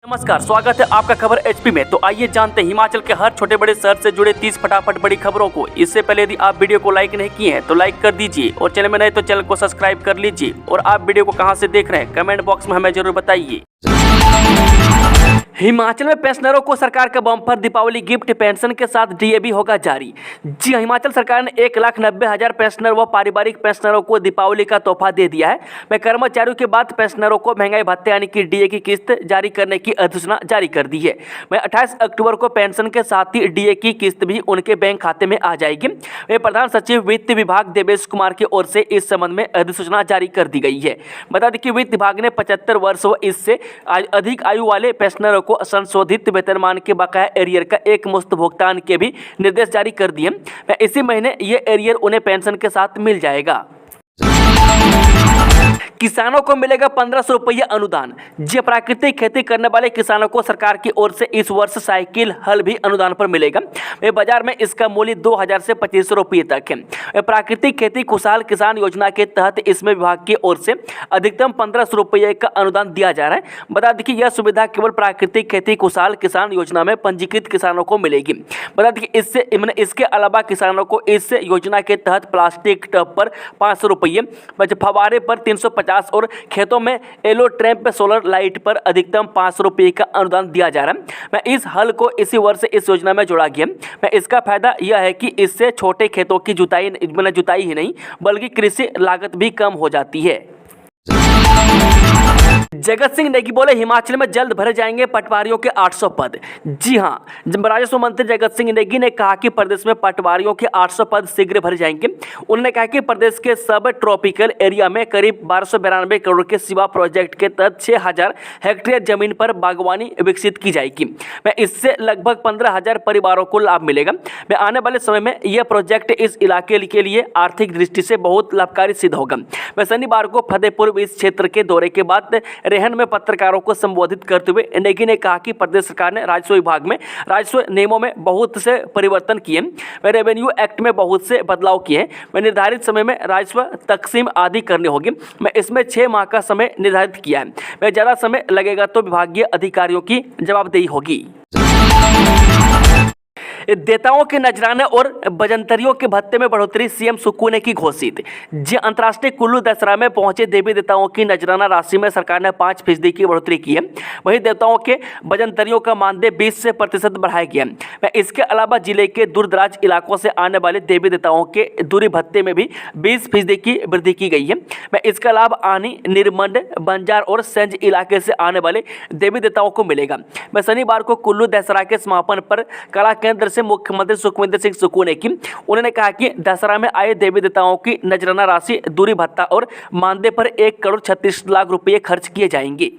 नमस्कार, स्वागत है आपका खबर एचपी में। तो आइए जानते हैं हिमाचल के हर छोटे बड़े शहर से जुड़े 30 फटाफट बड़ी खबरों को। इससे पहले यदि आप वीडियो को लाइक नहीं किए हैं तो लाइक कर दीजिए और चैनल में नए तो चैनल को सब्सक्राइब कर लीजिए। और आप वीडियो को कहां से देख रहे हैं कमेंट बॉक्स में हमें जरूर बताइए। हिमाचल में पेंशनरों को सरकार का बम्पर दीपावली गिफ्ट पेंशन के साथ डीए भी होगा जारी। जी हिमाचल सरकार ने 1,90,000 पेंशनर व पारिवारिक पेंशनरों को दीपावली का तोहफा दे दिया है। वह कर्मचारियों के बाद पेंशनरों को महंगाई भत्ते यानी कि डीए की किस्त जारी करने की अधिसूचना जारी कर दी है। वह 28 अक्टूबर को पेंशन के साथ ही डीए की किस्त भी उनके बैंक खाते में आ जाएगी। वह प्रधान सचिव वित्त विभाग देवेश कुमार की ओर से इस संबंध में अधिसूचना जारी कर दी गई है। बता दें कि वित्त विभाग ने 75 वर्ष व इससे अधिक आयु वाले पेंशनरों को संशोधित वेतनमान के बकाया एरियर का एक मुश्त भुगतान के भी निर्देश जारी कर दिए। इसी महीने ये एरियर उन्हें पेंशन के साथ मिल जाएगा। किसानों को मिलेगा 1500 रुपये अनुदान। जी प्राकृतिक खेती करने वाले किसानों को सरकार की ओर से इस वर्ष साइकिल हल भी अनुदान पर मिलेगा। वे बाजार में इसका मूल्य 2000 से 2500 रुपये तक है। प्राकृतिक खेती खुशहाल किसान योजना के तहत इसमें विभाग की ओर से अधिकतम 1500 रुपये का अनुदान दिया जा रहा है। बता दें कि यह सुविधा केवल प्राकृतिक खेती खुशहाल किसान योजना में पंजीकृत किसानों को मिलेगी। बता दें कि इसके अलावा किसानों को इस योजना के तहत प्लास्टिक टब पर 500 रुपये, फवारे पर 350 और खेतों में एलो ट्रैम्प सोलर लाइट पर अधिकतम 500 रुपये का अनुदान दिया जा रहा है। मैं इस हल को इसी वर्ष इस योजना में जोड़ा गया। मैं इसका फायदा यह है कि इससे छोटे खेतों की जुताई ही नहीं बल्कि कृषि लागत भी कम हो जाती है। जगत सिंह नेगी बोले हिमाचल में जल्द भरे जाएंगे पटवारियों के 800 पद। जी हां, राजस्व मंत्री जगत सिंह नेगी ने कहा कि प्रदेश में पटवारियों के 800 पद शीघ्र भरे जाएंगे। उन्होंने कहा कि प्रदेश के सब ट्रॉपिकल एरिया में करीब 1292 करोड़ के सिवा प्रोजेक्ट के तहत 6000 हेक्टेयर जमीन पर बागवानी विकसित की जाएगी। मैं इससे लगभग 15000 परिवारों को लाभ मिलेगा। मैं आने वाले समय में यह प्रोजेक्ट इस इलाके के लिए आर्थिक दृष्टि से बहुत लाभकारी सिद्ध होगा। मैं शनिवार को फतेहपुर इस क्षेत्र के दौरे के बाद रेहन में पत्रकारों को संबोधित करते हुए नेगी ने कहा कि प्रदेश सरकार ने राजस्व विभाग में राजस्व नियमों में बहुत से परिवर्तन किए। वे रेवेन्यू एक्ट में बहुत से बदलाव किए। वे निर्धारित समय में राजस्व तकसीम आदि करनी होगी। मैं इसमें 6 माह का समय निर्धारित किया है। वह ज़्यादा समय लगेगा तो विभागीय अधिकारियों की जवाबदेही होगी। देवताओं के नजराने और बजंतरियों के भत्ते में बढ़ोतरी, सीएम सुक्खू ने की घोषित। जी अंतर्राष्ट्रीय कुल्लू दशहरा में पहुंचे देवी देवताओं की नजराना राशि में सरकार ने 5% की बढ़ोतरी की है। वहीं देवताओं के बजंतरियों का मानदेय 20% बढ़ाया गया है। इसके अलावा जिले के दूरदराज इलाकों से आने वाले देवी देवताओं के दूरी भत्ते में भी 20% की वृद्धि की गई है। इसका लाभ आनी, निरमंड, बंजार और सेंज इलाके से आने वाले देवी देवताओं को मिलेगा। शनिवार को कुल्लू दशहरा के समापन पर कला केंद्र से मुख्यमंत्री सुखविंदर सिंह सुक्खू ने की। उन्होंने कहा कि दशहरा में आए देवी देवताओं की नजराना राशि, दूरी भत्ता और मानदेय पर 1,36,00,000 रुपये खर्च किए जाएंगे।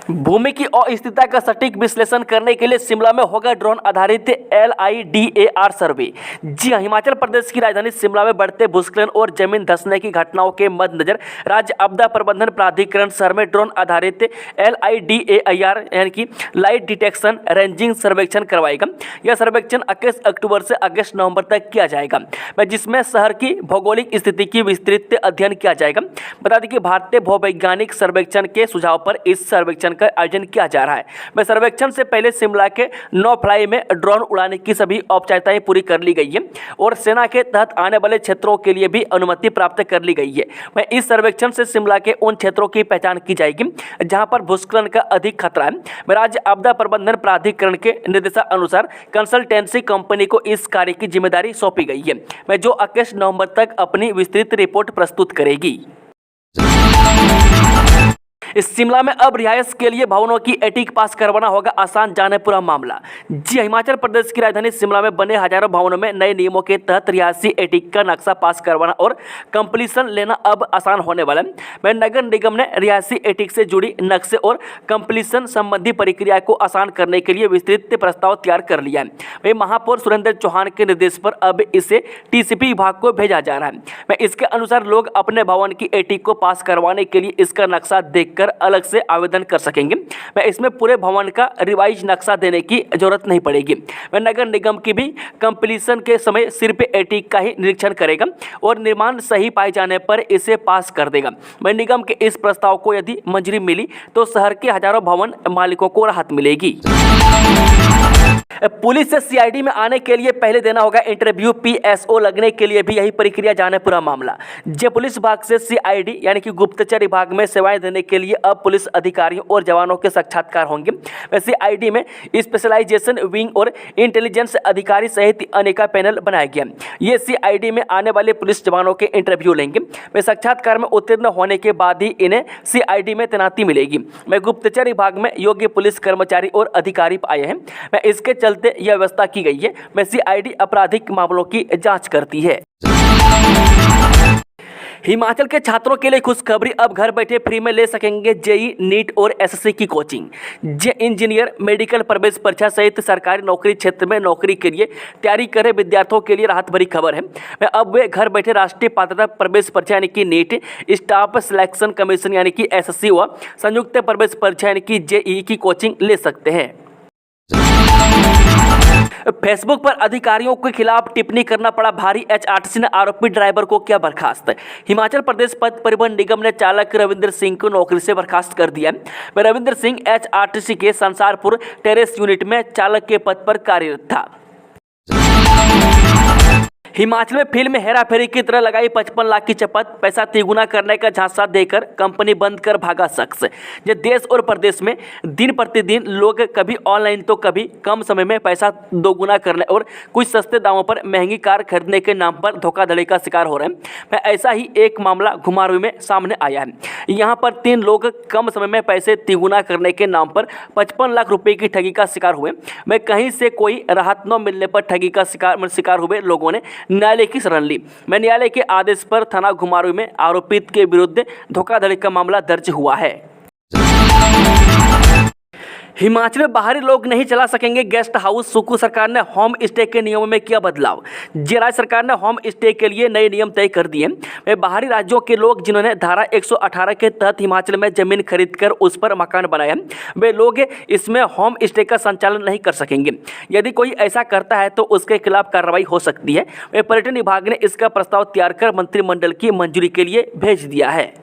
भूमि की अस्थिरता का सटीक विश्लेषण करने के लिए शिमला में होगा ड्रोन आधारित LIDAR सर्वे। जी हां, हिमाचल प्रदेश की राजधानी शिमला में बढ़ते भूस्खलन और जमीन धंसने की घटनाओं के मद्देनजर राज्य आपदा प्रबंधन प्राधिकरण शहर में ड्रोन आधारित LIDAR यानी कि लाइट डिटेक्शन रेंजिंग सर्वेक्षण करवाएगा। यह सर्वेक्षण 21 अक्टूबर से अगस्त नवंबर तक किया जाएगा, जिसमें शहर की भौगोलिक स्थिति की विस्तृत अध्ययन किया जाएगा। बता दें कि भारतीय भूवैज्ञानिक सर्वेक्षण के सुझाव पर इस सर्वेक्षण का आयोजन किया जा रहा है। सर्वेक्षण से पहले शिमला के नो फ्लाई में ड्रोन उड़ाने की सभी औपचारिकताएं पूरी कर ली गई है और सेना के तहत आने वाले क्षेत्रों के लिए भी अनुमति प्राप्त कर ली गई है। इस सर्वेक्षण से शिमला के उन क्षेत्रों की पहचान की जाएगी जहां पर भूस्खलन का अधिक खतरा है। राज्य आपदा प्रबंधन प्राधिकरण के निर्देशानुसार कंसल्टेंसी कंपनी को इस कार्य की जिम्मेदारी सौंपी गई है, जो 21 नवंबर तक अपनी विस्तृत रिपोर्ट प्रस्तुत करेगी। इस शिमला में अब रिहायश के लिए भवनों की एटिक पास करवाना होगा आसान, जाने पूरा मामला। जी हिमाचल प्रदेश की राजधानी शिमला में बने हजारों भवनों में नए नियमों के तहत रिहायशी एटिक का नक्शा पास करवाना और कंप्लीशन लेना अब आसान होने वाला है। नगर निगम ने रिहायशी एटिक से जुड़ी नक्शे और कंप्लीशन संबंधी प्रक्रिया को आसान करने के लिए विस्तृत प्रस्ताव तैयार कर लिया है। वही महापौर सुरेंद्र चौहान के निर्देश पर अब इसे TCP विभाग को भेजा जा रहा है। इसके अनुसार लोग अपने भवन की एटिक को पास करवाने के लिए इसका नक्शा देखकर कर अलग से आवेदन कर सकेंगे। मैं इसमें पूरे भवन का रिवाइज नक्शा देने की जरूरत नहीं पड़ेगी। मैं नगर निगम की भी कंप्लीशन के समय सिर्फ एटीक का ही निरीक्षण करेगा और निर्माण सही पाए जाने पर इसे पास कर देगा। मैं निगम के इस प्रस्ताव को यदि मंजूरी मिली तो शहर के हजारों भवन मालिकों को राहत मिलेगी। पुलिस से सीआईडी में आने के लिए पहले देना होगा इंटरव्यू, पीएसओ लगने के लिए भी यही प्रक्रिया जाने पूरा मामला। जब पुलिस विभाग से सीआईडी यानी कि गुप्तचर विभाग में सेवाएं देने के लिए अब पुलिस अधिकारियों और जवानों के साक्षात्कार होंगे। सीआईडी में स्पेशलाइजेशन विंग और इंटेलिजेंस अधिकारी सहित अनेका पैनल बनाया गया। ये सीआईडी में आने वाले पुलिस जवानों के इंटरव्यू लेंगे। वे साक्षात्कार में उत्तीर्ण होने के बाद ही इन्हें सीआईडी में तैनाती मिलेगी। मैं गुप्तचर विभाग में योग्य पुलिस कर्मचारी और अधिकारी आए हैं। मैं इसके चलते यह व्यवस्था की गई है। मैं सीआईडी आपराधिक मामलों की जांच करती है। हिमाचल के छात्रों के लिए खुशखबरी, अब घर बैठे फ्री में ले सकेंगे जेई, नीट और एसएससी की कोचिंग। जे इंजीनियर, मेडिकल प्रवेश परीक्षा सहित सरकारी नौकरी क्षेत्र में नौकरी के लिए तैयारी कर रहे विद्यार्थियों के लिए राहत भरी खबर है। मैं अब वे घर बैठे राष्ट्रीय पात्रता प्रवेश परीक्षा यानी कि नीट, स्टाफ सिलेक्शन कमीशन यानी कि एसएससी व संयुक्त प्रवेश परीक्षा यानी कि जेई की कोचिंग ले सकते हैं। फेसबुक पर अधिकारियों के खिलाफ टिप्पणी करना पड़ा भारी, एचआरटीसी ने आरोपी ड्राइवर को किया बर्खास्त। हिमाचल प्रदेश पथ परिवहन निगम ने चालक रविंद्र सिंह को नौकरी से बर्खास्त कर दिया। रविंद्र सिंह एचआरटीसी के संसारपुर टेरेस यूनिट में चालक के पद पर कार्यरत था। हिमाचल में फिल्म हेरा फेरी की तरह लगाई 55 लाख की चपत, पैसा तिगुना करने का झांसा देकर कंपनी बंद कर भागा शख्स। जो देश और प्रदेश में दिन प्रतिदिन लोग कभी ऑनलाइन तो कभी कम समय में पैसा दोगुना करने और कुछ सस्ते दामों पर महंगी कार खरीदने के नाम पर धोखाधड़ी का शिकार हो रहे हैं। ऐसा ही एक मामला घुमारवीं में सामने आया है। यहाँ पर 3 लोग कम समय में पैसे तिगुना करने के नाम पर 55 लाख रुपये की ठगी का शिकार हुए। मैं कहीं से कोई राहत न मिलने पर ठगी का शिकार हुए लोगों ने न्यायालय की शरण ली। मैं न्यायालय के आदेश पर थाना घुमारवीं में आरोपित के विरुद्ध धोखाधड़ी का मामला दर्ज हुआ है। हिमाचल में बाहरी लोग नहीं चला सकेंगे गेस्ट हाउस, सुकू सरकार ने होम स्टे के नियमों में किया बदलाव। राज्य सरकार ने होम स्टे के लिए नए नियम तय कर दिए। वे बाहरी राज्यों के लोग जिन्होंने धारा 118 के तहत हिमाचल में जमीन खरीदकर उस पर मकान बनाया, वे लोग इसमें होम स्टे का संचालन नहीं कर सकेंगे। यदि कोई ऐसा करता है तो उसके खिलाफ कार्रवाई हो सकती है। वे पर्यटन विभाग ने इसका प्रस्ताव तैयार कर मंत्रिमंडल की मंजूरी के लिए भेज दिया है।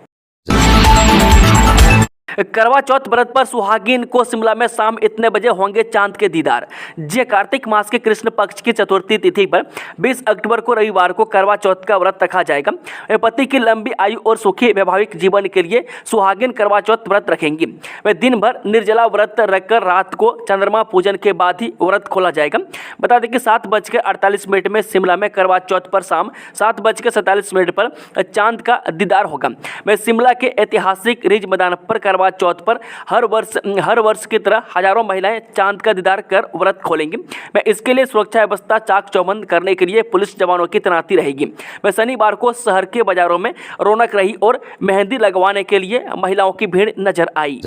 करवा चौथ व्रत पर सुहागिन को शिमला में शाम इतने बजे होंगे चांद के दीदार। जे कार्तिक मास के कृष्ण पक्ष की चतुर्थी तिथि पर 20 अक्टूबर को रविवार को करवा चौथ का व्रत रखा जाएगा। पति की लंबी आयु और सुखी वैवाहिक जीवन के लिए सुहागिन करवा चौथ व्रत रखेंगी। वे दिन भर निर्जला व्रत रखकर रात को चंद्रमा पूजन के बाद ही व्रत खोला जाएगा। बता दें कि 7:48 में शिमला में करवा चौथ पर शाम 7:47 पर चांद का दीदार होगा। वह शिमला के ऐतिहासिक रिज मैदान पर करवा चौथ पर हर वर्ष की तरह हजारों महिलाएं चांद का दीदार कर व्रत खोलेंगी। मैं इसके लिए सुरक्षा व्यवस्था चाक चौबंद करने के लिए पुलिस जवानों की तैनाती रहेगी। वह शनिवार को शहर के बाजारों में रौनक रही और मेहंदी लगवाने के लिए महिलाओं की भीड़ नजर आई।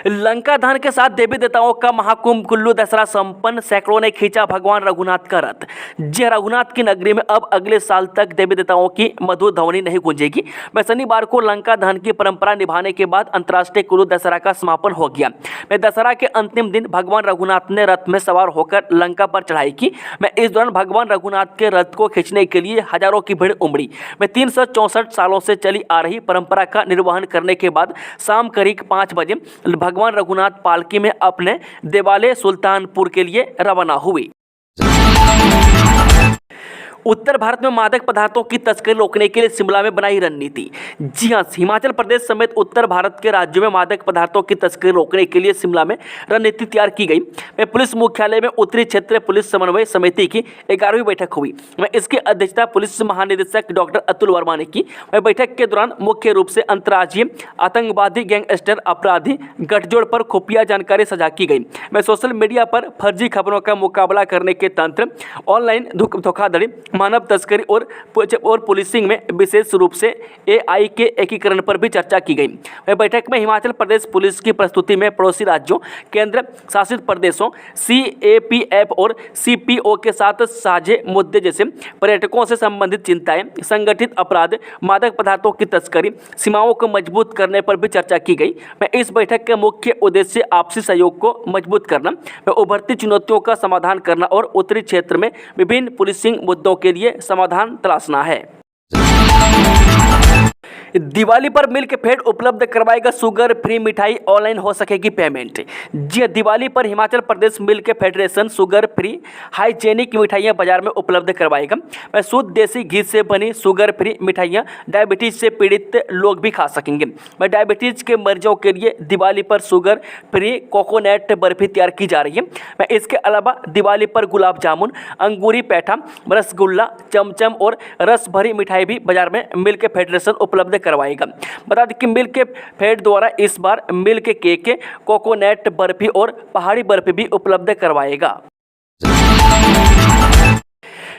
लंका दहन के साथ देवी देवताओं का महाकुंभ कुल्लू दशहरा संपन्न, सैकड़ों ने खींचा भगवान रघुनाथ का रथ। जी रघुनाथ की नगरी में अब अगले साल तक देवी देवताओं की मधुर ध्वनि नहीं गूंजेगी। मैं शनिवार को लंका दहन की परंपरा निभाने के बाद अंतर्राष्ट्रीय कुल्लू दशहरा का समापन हो गया। मैं दशहरा के अंतिम दिन भगवान रघुनाथ ने रथ में सवार होकर लंका पर चढ़ाई की। मैं इस दौरान भगवान रघुनाथ के रथ को खींचने के लिए हजारों की भीड़ उमड़ी। मैं 364 सालों से चली आ रही परंपरा का निर्वहन करने के बाद शाम करीब 5 बजे भगवान रघुनाथ पालकी में अपने देवालय सुल्तानपुर के लिए रवाना हुई। उत्तर भारत में मादक पदार्थों की तस्करी रोकने के लिए शिमला में बनाई रणनीति। जी हां, हिमाचल प्रदेश समेत उत्तर भारत के राज्यों में मादक पदार्थों की तस्करी रोकने के लिए शिमला में रणनीति तैयार की गई। मैं पुलिस मुख्यालय में उत्तरी क्षेत्रीय पुलिस समन्वय समिति की 11वीं बैठक हुई। मैं इसकी अध्यक्षता पुलिस महानिदेशक डॉक्टर अतुल वर्मा ने की। मैं बैठक के दौरान मुख्य रूप से अंतर्राज्यीय आतंकवादी गैंगस्टर अपराधी गठजोड़ पर खुफिया जानकारी साझा की गई। मैं सोशल मीडिया पर फर्जी खबरों का मुकाबला करने के तंत्र, ऑनलाइन धोखाधड़ी, मानव तस्करी और पुलिसिंग में विशेष रूप से एआई के एकीकरण पर भी चर्चा की गई। वह बैठक में हिमाचल प्रदेश पुलिस की प्रस्तुति में पड़ोसी राज्यों, केंद्र शासित प्रदेशों, सीएपीएफ और सीपीओ के साथ साझे मुद्दे जैसे पर्यटकों से संबंधित चिंताएं, संगठित अपराध, मादक पदार्थों की तस्करी, सीमाओं को मजबूत करने पर भी चर्चा की गई। इस बैठक का मुख्य उद्देश्य आपसी सहयोग को मजबूत करना, उभरती चुनौतियों का समाधान करना और उत्तरी क्षेत्र में विभिन्न पुलिसिंग मुद्दों के लिए समाधान तलाशना है। दिवाली पर मिल्क फेड उपलब्ध करवाएगा शुगर फ्री मिठाई, ऑनलाइन हो सकेगी पेमेंट। जी, दिवाली पर Himachal Pradesh milk federation sugar free hygienic मिठाइयां बाजार में उपलब्ध करवाएगा। शुद्ध देसी घी से बनी शुगर फ्री मिठाइयां डायबिटीज से पीड़ित लोग भी खा सकेंगे। डायबिटीज के मरीजों के लिए दिवाली पर शुगर फ्री कोकोनट बर्फी तैयार की जा रही है। इसके अलावा दिवाली पर गुलाब जामुन, अंगूरी पेठा, रसगुल्ला, चमचम और रस भरी मिठाई भी बाजार में मिल्क फेडरेशन उपलब्ध करवाएगा। बता दें कि मिल्क फेड द्वारा इस बार मिल्क केक, कोकोनट बर्फी और पहाड़ी बर्फी भी उपलब्ध करवाएगा।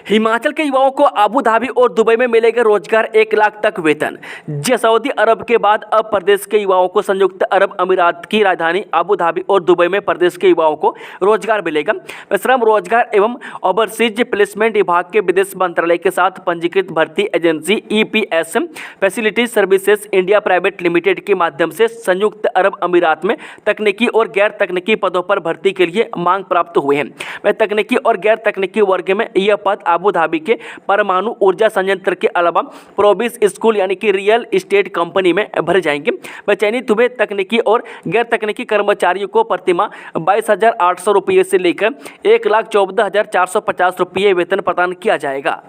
हिमाचल के युवाओं को अबू धाबी और दुबई में मिलेगा रोजगार, 1 लाख तक वेतन। जी, सऊदी अरब के बाद अब प्रदेश के युवाओं को संयुक्त अरब अमीरात की राजधानी अबू धाबी और दुबई में प्रदेश के युवाओं को रोजगार मिलेगा। श्रम रोजगार एवं ओवरसीज प्लेसमेंट विभाग के विदेश मंत्रालय के साथ पंजीकृत भर्ती agency EPS facility services India private limited के माध्यम से संयुक्त अरब अमीरात में तकनीकी और गैर तकनीकी पदों पर भर्ती के लिए मांग प्राप्त हुए हैं। वह तकनीकी और गैर तकनीकी वर्ग में यह पद अबू धाबी के परमाणु ऊर्जा संयंत्र के अलावा प्रोविस स्कूल यानी कि रियल एस्टेट कंपनी में भरे जाएंगे। वह चयनित हुए तकनीकी और गैर तकनीकी कर्मचारियों को प्रतिमाह 22,800 रुपये से लेकर 1,14,450 रुपये वेतन प्रदान किया जाएगा।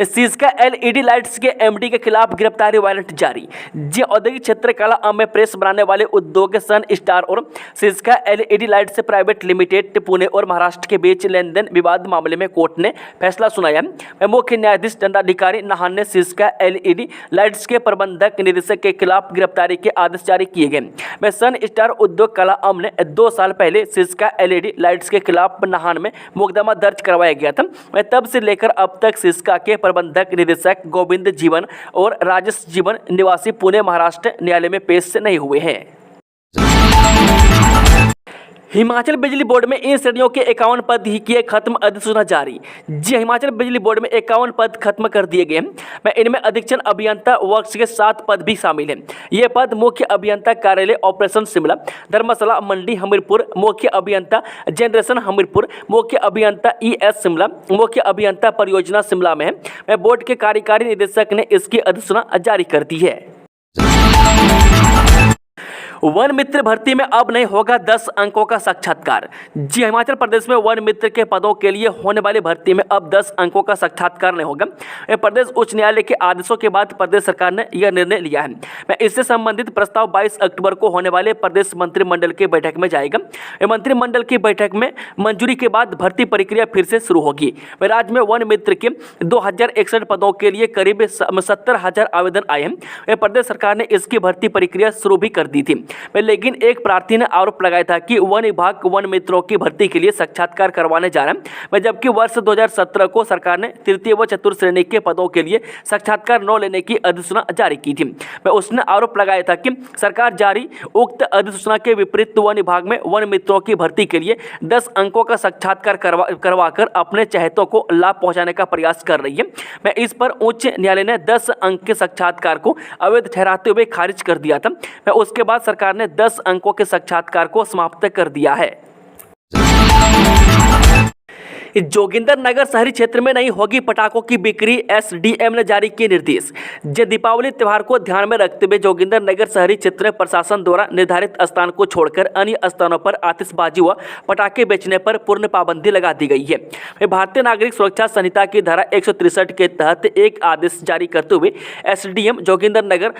सिस्का एलईडी लाइट्स के एमडी के खिलाफ गिरफ्तारी वारंट जारी। जी, औद्योगिक क्षेत्र काला में प्रेस बनाने वाले उद्योग सन स्टार और Syska LED lights private limited Pune और महाराष्ट्र के बीच लेन देन विवाद मामले में कोर्ट ने फैसला सुनाया। मुख्य न्यायाधीश दंडाधिकारी नाहन ने सिस्का एलईडी लाइट्स के प्रबंधक निदेशक के खिलाफ गिरफ्तारी के आदेश जारी किए गए। वह सन स्टार उद्योग काला ने 2 साल पहले सिस्का एलईडी लाइट्स के खिलाफ नाहन में मुकदमा दर्ज करवाया गया था। वह तब से लेकर अब तक सिस्का के प्रबंधक निदेशक गोविंद जीवन और राजेश जीवन निवासी पुणे महाराष्ट्र न्यायालय में पेश नहीं हुए हैं। हिमाचल बिजली बोर्ड में इन श्रेणियों के 51 पद ही किए खत्म, अधिसूचना जारी। जी, हिमाचल बिजली बोर्ड में 51 पद खत्म कर दिए गए हैं। इनमें अधीक्षण अभियंता वर्ग के 7 पद भी शामिल हैं। ये पद मुख्य अभियंता कार्यालय ऑपरेशन शिमला, धर्मशाला मंडी हमीरपुर, मुख्य अभियंता जनरेशन हमीरपुर, मुख्य अभियंता ईएस शिमला, मुख्य अभियंता परियोजना शिमला में है। बोर्ड के कार्यकारी निदेशक ने इसकी अधिसूचना जारी कर दी है। वन मित्र भर्ती में अब नहीं होगा 10 अंकों का साक्षात्कार। जी, हिमाचल प्रदेश में वन मित्र के पदों के लिए होने वाली भर्ती में अब 10 अंकों का साक्षात्कार नहीं होगा। प्रदेश उच्च न्यायालय के आदेशों के बाद प्रदेश सरकार ने यह निर्णय लिया है। इससे संबंधित प्रस्ताव 22 अक्टूबर को होने वाले प्रदेश मंत्रिमंडल की बैठक में जाएगा। मंत्रिमंडल की बैठक में मंजूरी के बाद भर्ती प्रक्रिया फिर से शुरू होगी। राज्य में वन मित्र के 2061 पदों के लिए करीब 70,000 आवेदन आए हैं। प्रदेश सरकार ने इसकी भर्ती प्रक्रिया शुरू भी कर दी थी। लेकिन एक प्रार्थी ने आरोप लगाया था कि वन विभाग वन मित्रों की भर्ती के लिए साक्षात्कार करवाने जा रहा है, जबकि वर्ष 2017 को सरकार ने तृतीय व चतुर्थ श्रेणी के पदों के लिए साक्षात्कार न लेने की अधिसूचना जारी की थी। उसने आरोप लगाया था कि सरकार जारी उक्त अधिसूचना के विपरीत वन विभाग में वन मित्रों की भर्ती के लिए 10 अंकों का साक्षात्कार करवाकर अपने चहेतों को लाभ पहुंचाने का प्रयास कर रही है। इस पर उच्च न्यायालय ने 10 अंक के साक्षात्कार को अवैध ठहराते हुए खारिज कर दिया था। उसके बाद सरकार ने 10 अंकों के साक्षात्कार को समाप्त कर दिया है। जोगिंदरनगर शहरी क्षेत्र में नहीं होगी पटाखों की बिक्री, एसडीएम ने जारी किए निर्देश। दीपावली त्योहार को ध्यान में रखते हुए जोगिंदरनगर शहरी क्षेत्र में प्रशासन द्वारा निर्धारित स्थान को छोड़कर अन्य स्थानों पर आतिशबाजी व पटाखे बेचने पर पूर्ण पाबंदी लगा दी गई है। भारतीय नागरिक सुरक्षा संहिता की धारा 163 के तहत एक आदेश जारी करते हुए एसडीएम जोगिंदरनगर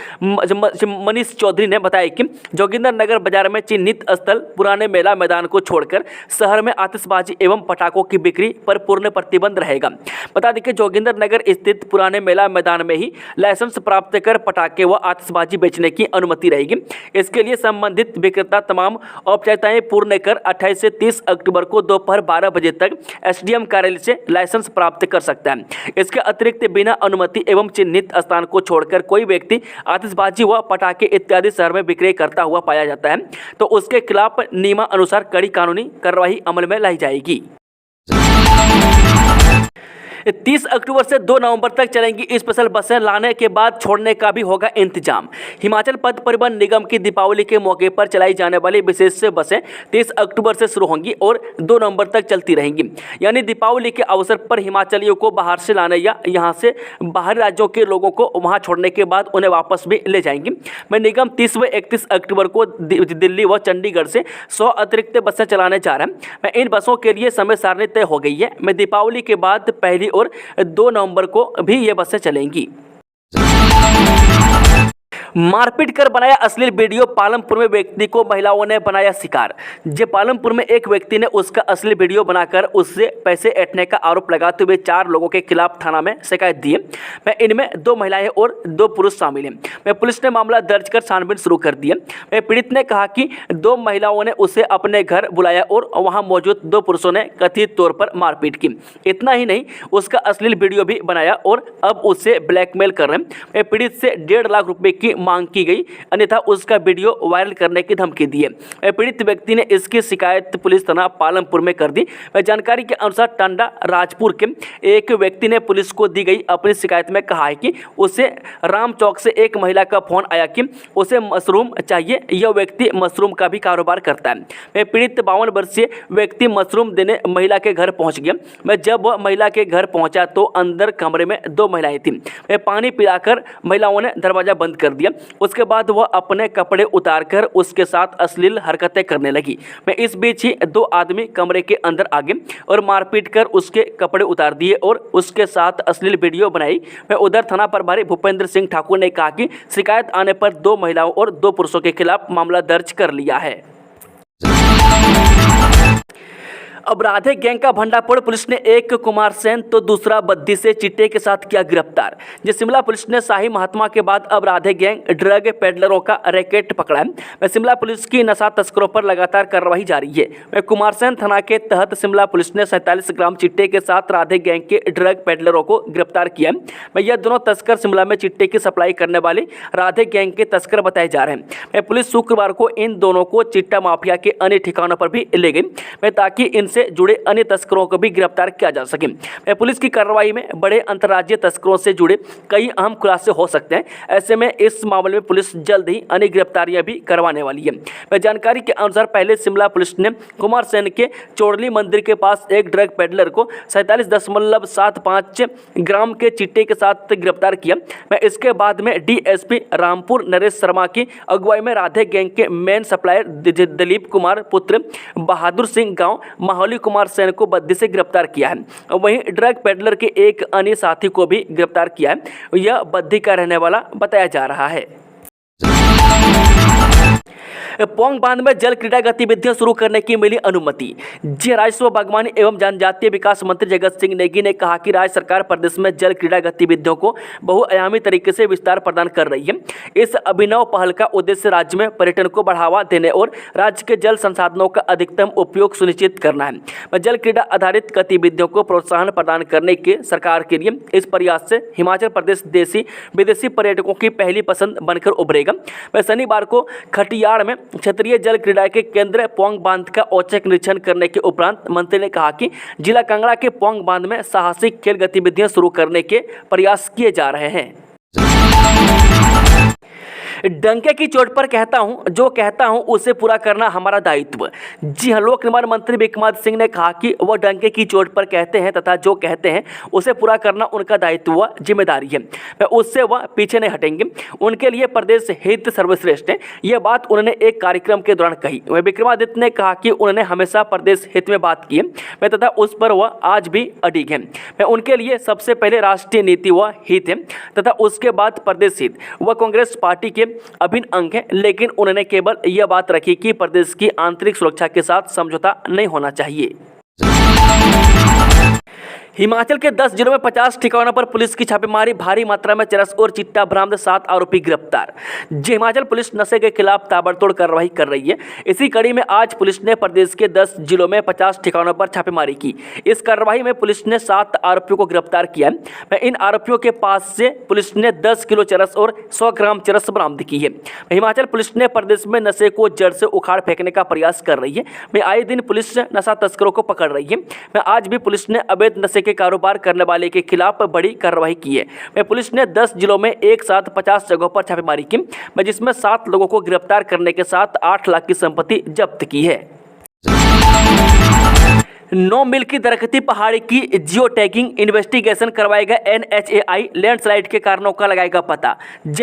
मनीष चौधरी ने बताया कि जोगिंदरनगर बाजार में चिन्हित स्थल पुराने मेला मैदान को छोड़कर शहर में आतिशबाजी एवं पटाखों की बिक्री बिक्री पर पूर्ण प्रतिबंध रहेगा। बता दें कि जोगिंदर नगर स्थित पुराने मेला मैदान में ही लाइसेंस प्राप्त कर पटाखे व आतिशबाजी बेचने की अनुमति रहेगी। इसके लिए संबंधित विक्रेता तमाम औपचारिकताएं पूर्ण कर 28 से 30 अक्टूबर को दोपहर 12 बजे तक एसडीएम कार्यालय से लाइसेंस प्राप्त कर सकता है। इसके अतिरिक्त बिना अनुमति एवं चिन्हित स्थान को छोड़कर कोई व्यक्ति आतिशबाजी व पटाखे इत्यादि शहर में बिक्री करता हुआ पाया जाता है तो उसके खिलाफ नियमानुसार कड़ी कानूनी कार्रवाई अमल में लाई जाएगी। 30 अक्टूबर से 2 नवंबर तक चलेंगी स्पेशल बसें, लाने के बाद छोड़ने का भी होगा इंतजाम। हिमाचल पथ परिवहन निगम की दीपावली के मौके पर चलाई जाने वाली विशेष बसें 30 अक्टूबर से शुरू होंगी और 2 नवंबर तक चलती रहेंगी। यानी दीपावली के अवसर पर हिमाचलियों को बाहर से लाने या यहां से बाहरी राज्यों के लोगों को वहां छोड़ने के बाद उन्हें वापस भी ले जाएंगी। मैं निगम 30 व 31 अक्टूबर को दिल्ली व चंडीगढ़ से 100 अतिरिक्त बसें चलाने जा रहे हैं। मैं इन बसों के लिए समय सारणी तय हो गई है। मैं दीपावली के बाद पहली और 2 नवंबर को भी ये बसें चलेंगी। मारपीट कर बनाया अश्लील वीडियो, पालमपुर में व्यक्ति को महिलाओं ने बनाया शिकार। पालमपुर में एक व्यक्ति ने उसका अश्लील वीडियो बनाकर उससे पैसे ऐंठने का आरोप लगाते हुए 4 लोगों के खिलाफ थाना में शिकायत दी है। इनमें 2 महिलाएं और 2 पुरुष शामिल हैं। पुलिस ने मामला दर्ज कर छानबीन शुरू कर दी है। पीड़ित ने कहा कि 2 महिलाओं ने उसे अपने घर बुलाया और वहां मौजूद 2 पुरुषों ने कथित तौर पर मारपीट की। इतना ही नहीं, उसका अश्लील वीडियो भी बनाया और अब उसे ब्लैकमेल कर रहे हैं। पीड़ित से 1.5 लाख रुपए की मांग की गई, अन्यथा उसका वीडियो वायरल करने की धमकी दी है। पीड़ित व्यक्ति ने इसकी शिकायत पुलिस थाना पालमपुर में कर दी। जानकारी के अनुसार टांडा राजपुर के एक व्यक्ति ने पुलिस को दी गई अपनी शिकायत में कहा है कि उसे राम चौक से एक महिला का फोन आया कि उसे मशरूम चाहिए। यह व्यक्ति मशरूम का भी कारोबार करता है। पीड़ित 52 वर्षीय व्यक्ति मशरूम देने महिला के घर पहुंच गया। जब वह महिला के घर पहुंचा तो अंदर कमरे में 2 महिलाएं थीं। पानी पिलाकर महिलाओं ने दरवाजा बंद कर दिया। उसके बाद वह अपने कपड़े उतारकर उसके साथ अश्लील हरकतें करने लगी। इस बीच ही 2 आदमी कमरे के अंदर आ गए और मारपीट कर उसके कपड़े उतार दिए और उसके साथ अश्लील वीडियो बनाई। उधर थाना प्रभारी भूपेंद्र सिंह ठाकुर ने कहा कि शिकायत आने पर 2 महिलाओं और 2 पुरुषों के खिलाफ मामला दर्ज कर लिया है। अब राधे गैंग का भंडाफोड़, पुलिस ने एक कुमार सेन तो दूसरा बद्दी से चिट्टे के साथ किया गिरफ्तार। शिमला पुलिस ने शाही महात्मा के बाद अब राधे गैंग ड्रग पेडलरों का रैकेट पकड़ा है। शिमला पुलिस की नशा तस्करों पर लगातार कार्रवाई जारी है। कुमार सेन थाना के तहत शिमला पुलिस ने 47 ग्राम चिट्टे के साथ राधे गैंग के ड्रग पेडलरों को गिरफ्तार किया है। यह दोनों तस्कर शिमला में चिट्टे की सप्लाई करने वाले राधे गैंग के तस्कर बताए जा रहे हैं। पुलिस शुक्रवार को इन दोनों को चिट्टा माफिया के अन्य ठिकानों पर भी ले गई ताकि इनसे जुड़े अन्य तस्करों को भी गिरफ्तार किया जा सके। पुलिस की कार्रवाई में बड़े अंतर्राज्यीय तस्करों से जुड़े कई अहम खुलासे हो सकते हैं। ऐसे में इस मामले में पुलिस जल्द ही अन्य गिरफ्तारियां भी करवाने वाली है। जानकारी के अनुसार पहले शिमला पुलिस ने कुमार सेन के चोरली मंदिर के पास एक ड्रग पेडलर को 47.75 ग्राम के चिट्टे के साथ गिरफ्तार किया। इसके बाद में डीएसपी रामपुर नरेश शर्मा की अगुवाई में राधे गैंग के मेन सप्लायर दिलीप कुमार पुत्र बहादुर सिंह गांव माहौली कुमार सेन को बद्दी से गिरफ्तार किया है। वहीं ड्रग पेडलर के एक अन्य साथी को भी गिरफ्तार किया है। यह बद्दी का रहने वाला बताया जा रहा है। पौंग बांध में जल क्रीड़ा गतिविधियां शुरू करने की मिली अनुमति। राजस्व, बागवानी एवं जनजातीय विकास मंत्री जगत सिंह नेगी ने कहा कि राज्य सरकार प्रदेश में जल क्रीड़ा गतिविधियों को बहुआयामी तरीके से विस्तार प्रदान कर रही है। इस अभिनव पहल का उद्देश्य राज्य में पर्यटन को बढ़ावा देने और राज्य के जल संसाधनों का अधिकतम उपयोग सुनिश्चित करना है। जल क्रीड़ा आधारित गतिविधियों को प्रोत्साहन प्रदान करने के सरकार के लिए इस प्रयास से हिमाचल प्रदेश देशी विदेशी पर्यटकों की पहली पसंद बनकर उभरेगा। शनिवार को खटियाड़ में क्षेत्रीय जल क्रीड़ा के केंद्र पौंग बांध का औचक निरीक्षण करने के उपरांत मंत्री ने कहा कि जिला कांगड़ा के पौंग बांध में साहसिक खेल गतिविधियां शुरू करने के प्रयास किए जा रहे हैं। डंके की चोट पर कहता हूं, जो कहता हूं उसे पूरा करना हमारा दायित्व। जी हां, लोक निर्माण मंत्री विक्रमादित्य सिंह ने कहा कि वह डंके की चोट पर कहते हैं तथा जो कहते हैं उसे पूरा करना उनका दायित्व व जिम्मेदारी है। उससे वह पीछे नहीं हटेंगे। उनके लिए प्रदेश हित सर्वश्रेष्ठ है। यह बात उन्होंने एक कार्यक्रम के दौरान कही। वह विक्रमादित्य ने कहा कि उन्होंने हमेशा प्रदेश हित में बात की है तथा उस पर वह आज भी अडिग है। उनके लिए सबसे पहले राष्ट्रीय नीति व हित है तथा उसके बाद प्रदेश हित। वह कांग्रेस पार्टी के अभिन्न अंग है, लेकिन उन्होंने केवल यह बात रखी कि प्रदेश की आंतरिक सुरक्षा के साथ समझौता नहीं होना चाहिए। हिमाचल के 10 जिलों में 50 ठिकानों पर पुलिस की छापेमारी, भारी मात्रा में चरस और चिट्टा बरामद, 7 आरोपी गिरफ्तार। हिमाचल पुलिस नशे के खिलाफ ताबड़तोड़ कार्रवाई कर रही है। इसी कड़ी में आज पुलिस ने प्रदेश के 10 जिलों में 50 ठिकानों पर छापेमारी की। इस कार्रवाई में पुलिस ने 7 आरोपियों को गिरफ्तार किया है। इन आरोपियों के पास से पुलिस ने 10 किलो चरस और 100 ग्राम चरस बरामद की है। हिमाचल पुलिस ने प्रदेश में नशे को जड़ से उखाड़ फेंकने का प्रयास कर रही है। आए दिन पुलिस नशा तस्करों को पकड़ रही है। आज भी पुलिस ने अवैध नशे के कारोबार करने वाले के खिलाफ बड़ी कार्रवाई की है। पुलिस ने 10 जिलों में एक साथ 50 जगहों पर छापेमारी की, जिसमें 7 लोगों को गिरफ्तार करने के साथ 8 लाख की संपत्ति जब्त की है। 9 मील की दरकती पहाड़ी की जियो टैगिंग इन्वेस्टिगेशन करवाएगा NHAI, लैंडस्लाइड के कारणों का लगाएगा पता।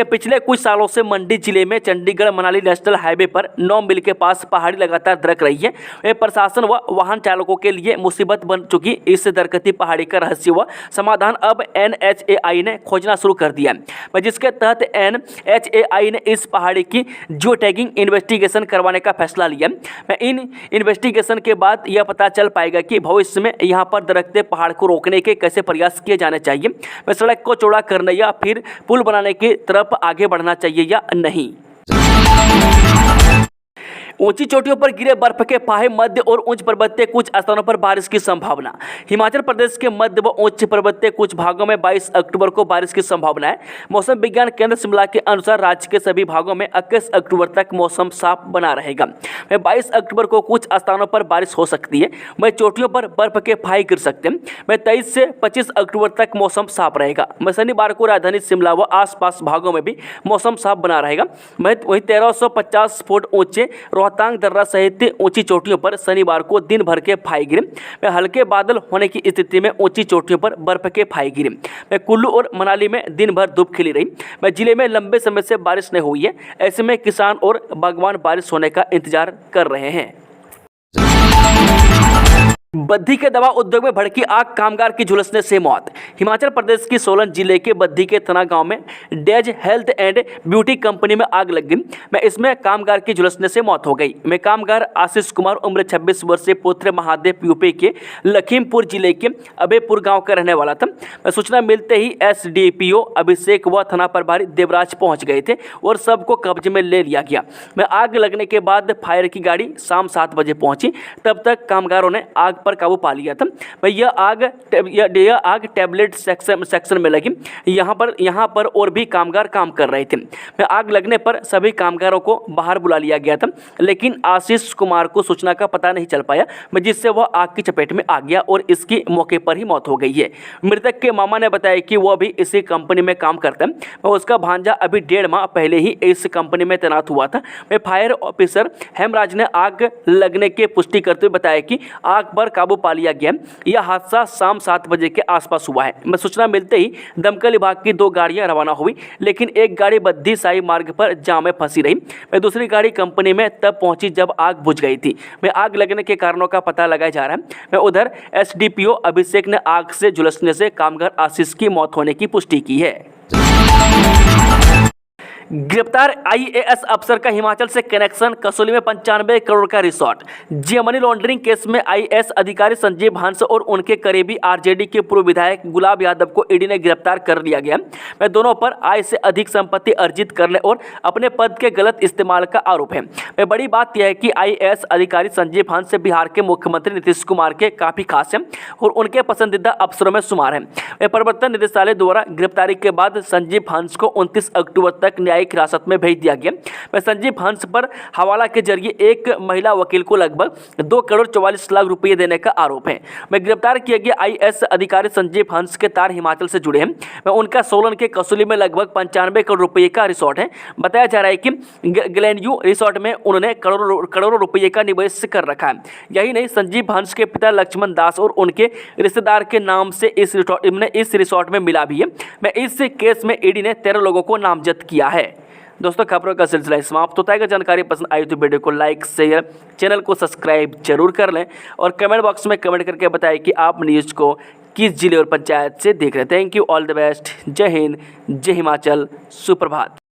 पिछले कुछ सालों से मंडी जिले में चंडीगढ़ मनाली नेशनल हाईवे पर 9 मील के पास पहाड़ी लगातार दरक रही है। प्रशासन व वाहन चालकों के लिए मुसीबत बन चुकी इस दरकती पहाड़ी का रहस्य व समाधान अब NHAI ने खोजना शुरू कर दिया है, जिसके तहत NHAI ने इस पहाड़ी की जियो टैगिंग इन्वेस्टिगेशन करवाने का फैसला लिया। इन इन्वेस्टिगेशन के बाद यह पता चल पाएगा कि भविष्य में यहां पर दरकते पहाड़ को रोकने के कैसे प्रयास किए जाने चाहिए, सड़क को चौड़ा करने या फिर पुल बनाने की तरफ आगे बढ़ना चाहिए या नहीं। ऊंची चोटियों पर गिरे बर्फ के फाहे, मध्य और उच्च पर्वतीय कुछ स्थानों पर बारिश की संभावना। हिमाचल प्रदेश के मध्य व उच्च पर्वतीय कुछ भागों में 22 अक्टूबर को बारिश की संभावना है। मौसम विज्ञान केंद्र शिमला के अनुसार राज्य के सभी भागों में 21 अक्टूबर तक मौसम साफ बना रहेगा। 22 अक्टूबर को कुछ स्थानों पर बारिश हो सकती है। चोटियों पर बर्फ के फाहे गिर सकते हैं। 23 से 25 अक्टूबर तक मौसम साफ रहेगा। शनिवार को राजधानी शिमला व आसपास भागों में भी मौसम साफ बना रहेगा। वहीं 1350 फुट ऊंचे रोहतांग दर्रा सहित ऊंची चोटियों पर शनिवार को दिन भर के फाहे गिरे। हल्के बादल होने की स्थिति में ऊंची चोटियों पर बर्फ के फाहे गिरे। कुल्लू और मनाली में दिन भर धूप खिली रही। जिले में लंबे समय से बारिश नहीं हुई है। ऐसे में किसान और बागवान बारिश होने का इंतजार कर रहे हैं। बद्दी के दवा उद्योग में भड़की आग, कामगार की झुलसने से मौत। हिमाचल प्रदेश की सोलन जिले के बद्दी के तना गांव में days health and beauty company में आग लग गई। इसमें कामगार की झुलसने से मौत हो गई। कामगार आशीष कुमार उम्र 26 वर्षीय पुत्र महादेव यूपी के लखीमपुर जिले के अबेपुर गांव का रहने वाला था। सूचना मिलते ही SDPO अभिषेक व थाना प्रभारी देवराज पहुंच गए थे और सबको कब्जे में ले लिया गया। आग लगने के बाद फायर की गाड़ी शाम 7 बजे पहुंची। तब तक कामगारों ने आग पर काबू पा लिया था। यह आग टैबलेट सेक्शन में लगी। यहाँ पर और भी कामगार काम कर रहे थे। आग लगने पर सभी कामगारों को बाहर बुला लिया गया था, लेकिन आशीष कुमार को सूचना का पता नहीं चल पाया, जिससे वह आग की चपेट में आ गया और इसकी मौके पर ही मौत हो गई है। मृतक के मामा ने बताया कि वह भी इसी कंपनी में काम करता है। उसका भांजा अभी 1.5 माह पहले ही इस कंपनी में तैनात हुआ था। फायर ऑफिसर हेमराज ने आग लगने की पुष्टि करते हुए बताया कि आग पर काबू पा लिया गया। यह हादसा शाम 7 बजे के आसपास हुआ है। सूचना मिलते ही दमकल विभाग की 2 गाड़ियां रवाना हुई, लेकिन एक गाड़ी बद्दी साई मार्ग पर जाम में फंसी रही। दूसरी गाड़ी कंपनी में तब पहुंची जब आग बुझ गई थी। आग लगने के कारणों का पता लगाया जा रहा है। उधर SDPO अभिषेक ने आग से झुलसने से कामगार आशीष की मौत होने की पुष्टि की है। गिरफ्तार IAS अफसर का हिमाचल से कनेक्शन, कसौली में 95 करोड़ का रिसोर्ट। मनी लॉन्ड्रिंग केस में IAS अधिकारी संजीव हंस और उनके करीबी RJD के पूर्व विधायक गुलाब यादव को ईडी ने गिरफ्तार कर लिया गया। दोनों पर आय से अधिक संपत्ति अर्जित करने और अपने पद के गलत इस्तेमाल का आरोप है। बड़ी बात यह है कि IAS अधिकारी संजीव हंस बिहार के मुख्यमंत्री नीतीश कुमार के काफी खास हैं और उनके पसंदीदा अफसरों में शुमार हैं। प्रवर्तन निदेशालय द्वारा गिरफ्तारी के बाद संजीव हंस को 29 अक्टूबर तक न्यायिक हिरासत में भेज दिया गया। संजीव हंस पर हवाला के जरिए एक महिला वकील को लगभग 2 करोड़ 44 लाख रुपए देने का आरोप है। गिरफ्तार किया गया IAS अधिकारी संजीव हंस के तार हिमाचल से जुड़े हैं। उनका सोलन के कसौली में लगभग 95 करोड़ रुपए का रिसोर्ट है। बताया जा रहा है कि ग्लैंडव्यू रिसोर्ट में उन्होंने करोड़ों रुपए का निवेश कर रखा है। यही नहीं, संजीव हंस के पिता लक्ष्मण दास और उनके रिश्तेदार के नाम से इस रिसोर्ट में मिला भी है। इस केस में ईडी ने 13 लोगों को नामजद किया है। दोस्तों, खबरों का सिलसिला समाप्त होता है। अगर जानकारी पसंद आई तो वीडियो को लाइक, शेयर, चैनल को सब्सक्राइब जरूर कर लें और कमेंट बॉक्स में कमेंट करके बताएं कि आप न्यूज़ को किस जिले और पंचायत से देख रहे हैं। Thank you, all the best. जय हिंद, जय हिमाचल, सुप्रभात।